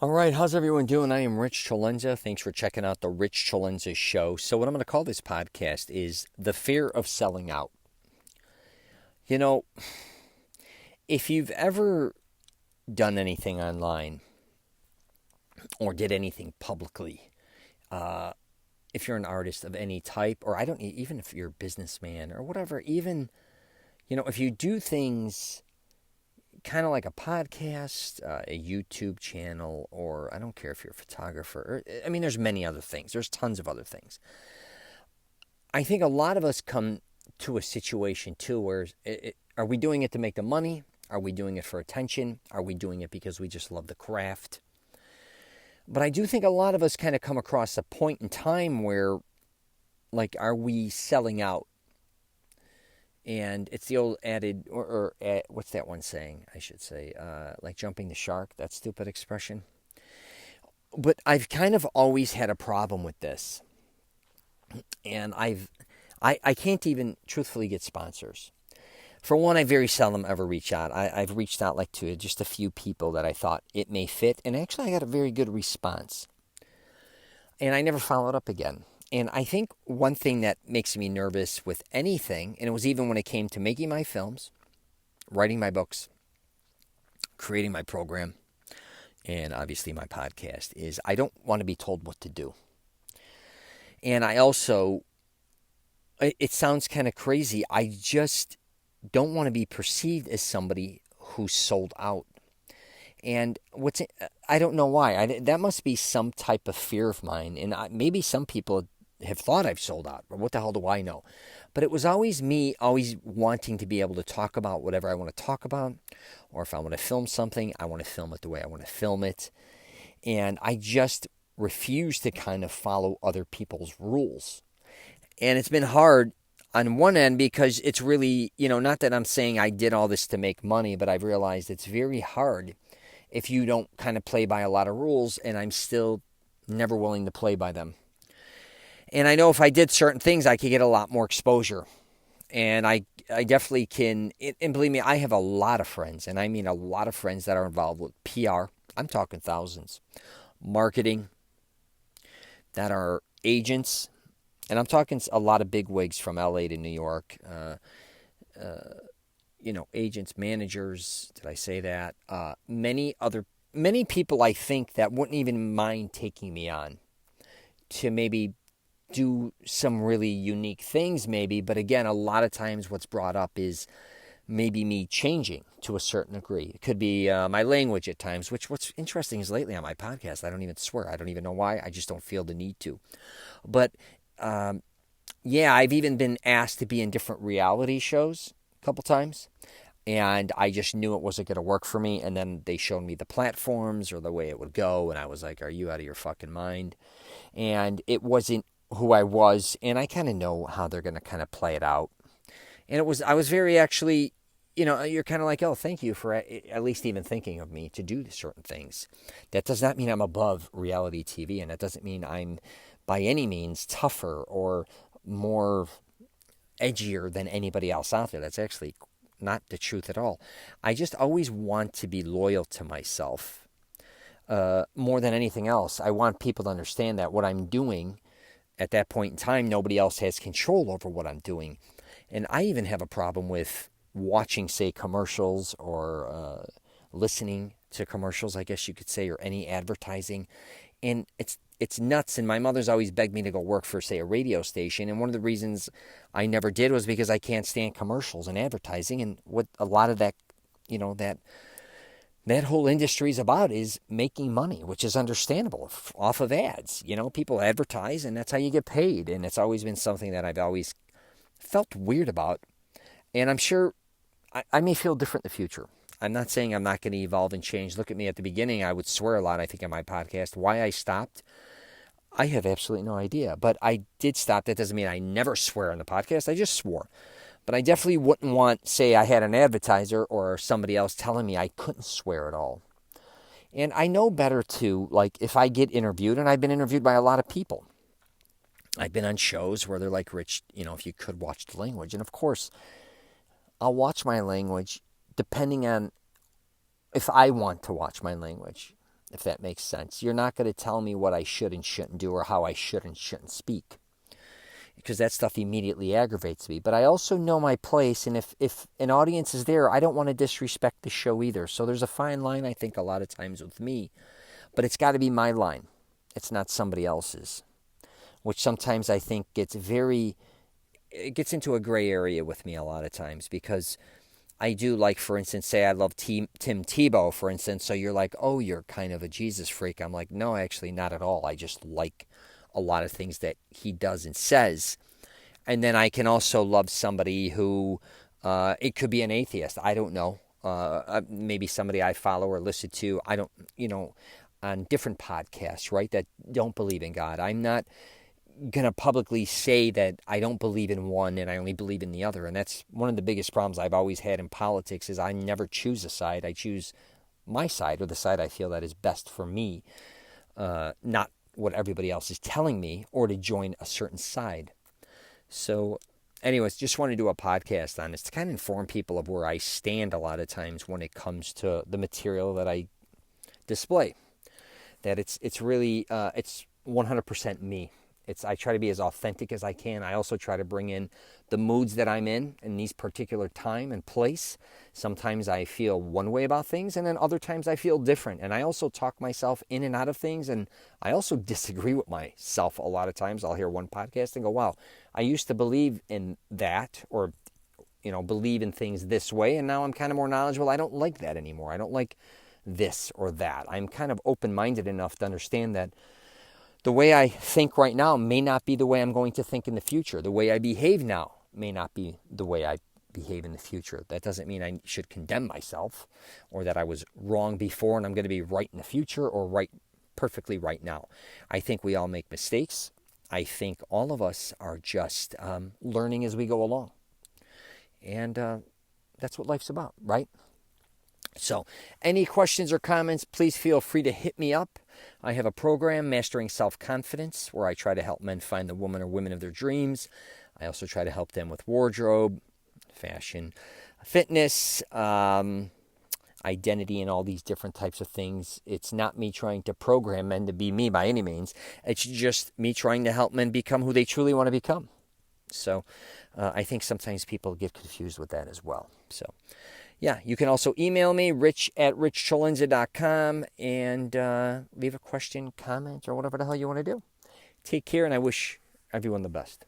All right, how's everyone doing? I am Rich CELENZA. Thanks for checking out the Rich CELENZA Show. So, what I'm going to call this podcast is The Fear of Selling Out. You know, if you've ever done anything online or did anything publicly, if you're an artist of any type, or even if you're a businessman or whatever, even, if you do things kind of like a podcast, a YouTube channel, or I don't care if you're a photographer. There's many other things. There's tons of other things. I think a lot of us come to a situation too where are we doing it to make the money? Are we doing it for attention? Are we doing it because we just love the craft? But I do think a lot of us kind of come across a point in time where, are we selling out? And it's the old added, what's that one saying, I should say, like jumping the shark, that stupid expression. But I've kind of always had a problem with this. And I can't even truthfully get sponsors. For one, I very seldom ever reach out. I've reached out to just a few people that I thought it may fit. And actually I got a very good response. And I never followed up again. And I think one thing that makes me nervous with anything, and it was even when it came to making my films, writing my books, creating my program, and obviously my podcast, is I don't want to be told what to do. And I also, it sounds kind of crazy, I just don't want to be perceived as somebody who's sold out. And I don't know why. That must be some type of fear of mine. And maybe some people have thought I've sold out, but what the hell do I know? But it was always me, always wanting to be able to talk about whatever I want to talk about, or if I want to film something, I want to film it the way I want to film it. And I just refuse to kind of follow other people's rules. And it's been hard on one end because it's really, not that I'm saying I did all this to make money, but I've realized it's very hard if you don't kind of play by a lot of rules, and I'm still never willing to play by them. And I know if I did certain things, I could get a lot more exposure. And I definitely can. And believe me, I have a lot of friends. And I mean a lot of friends that are involved with PR. I'm talking thousands. Marketing. That are agents. And I'm talking a lot of big wigs from LA to New York. Agents, managers. Did I say that? Many people I think that wouldn't even mind taking me on to maybe do some really unique things maybe, but again, a lot of times what's brought up is maybe me changing to a certain degree. It could be my language at times, which what's interesting is lately on my podcast, I don't even swear. I don't even know why. I just don't feel the need to. But I've even been asked to be in different reality shows a couple times, and I just knew it wasn't going to work for me, and then they showed me the platforms or the way it would go, and I was like, are you out of your fucking mind? And it wasn't who I was, and I kind of know how they're going to kind of play it out. And I was very actually, you're kind of like, oh, thank you for at least even thinking of me to do certain things. That does not mean I'm above reality TV, and that doesn't mean I'm by any means tougher or more edgier than anybody else out there. That's actually not the truth at all. I just always want to be loyal to myself more than anything else. I want people to understand that what I'm doing at that point in time, nobody else has control over what I'm doing. And I even have a problem with watching, say, commercials or listening to commercials, I guess you could say, or any advertising. And it's nuts. And my mother's always begged me to go work for, say, a radio station. And one of the reasons I never did was because I can't stand commercials and advertising. And what a lot of that, that whole industry is about is making money, which is understandable off of ads. People advertise, and that's how you get paid. And it's always been something that I've always felt weird about. And I'm sure I may feel different in the future. I'm not saying I'm not going to evolve and change. Look at me at the beginning. I would swear a lot, I think, on my podcast. Why I stopped, I have absolutely no idea. But I did stop. That doesn't mean I never swear on the podcast. I just swore. But I definitely wouldn't want, say, I had an advertiser or somebody else telling me I couldn't swear at all. And I know better, too, if I get interviewed, and I've been interviewed by a lot of people. I've been on shows where they're like, Rich, if you could watch the language. And, of course, I'll watch my language depending on if I want to watch my language. if that makes sense. You're not going to tell me what I should and shouldn't do or how I should and shouldn't speak, because that stuff immediately aggravates me. But I also know my place, and if an audience is there, I don't want to disrespect the show either. So there's a fine line, I think, a lot of times with me. But it's got to be my line. It's not somebody else's, which sometimes I think it gets into a gray area with me a lot of times, because I do, like, for instance, say I love Tim Tebow, for instance, so you're like, oh, you're kind of a Jesus freak. I'm like, no, actually not at all. I just like a lot of things that he does and says. And then I can also love somebody who, it could be an atheist. I don't know. Maybe somebody I follow or listen to, I don't, on different podcasts, right, that don't believe in God. I'm not going to publicly say that I don't believe in one and I only believe in the other. And that's one of the biggest problems I've always had in politics, is I never choose a side. I choose my side, or the side I feel that is best for me, not what everybody else is telling me, or to join a certain side. So anyways, just want to do a podcast on this to kind of inform people of where I stand a lot of times when it comes to the material that I display. That it's really, it's 100% me. I try to be as authentic as I can. I also try to bring in the moods that I'm in these particular time and place. Sometimes I feel one way about things, and then other times I feel different. And I also talk myself in and out of things, and I also disagree with myself a lot of times. I'll hear one podcast and go, wow, I used to believe in that, or believe in things this way, and now I'm kind of more knowledgeable. I don't like that anymore. I don't like this or that. I'm kind of open-minded enough to understand that the way I think right now may not be the way I'm going to think in the future. The way I behave now may not be the way I behave in the future. That doesn't mean I should condemn myself, or that I was wrong before and I'm going to be right in the future, or perfectly right now. I think we all make mistakes. I think all of us are just learning as we go along. And that's what life's about, right? So, any questions or comments, please feel free to hit me up. I have a program, Mastering Self-Confidence, where I try to help men find the woman or women of their dreams. I also try to help them with wardrobe, fashion, fitness, identity, and all these different types of things. It's not me trying to program men to be me by any means. It's just me trying to help men become who they truly want to become. So, I think sometimes people get confused with that as well. So, yeah, you can also email me, rich@richcholenza.com, and leave a question, comment, or whatever the hell you want to do. Take care, and I wish everyone the best.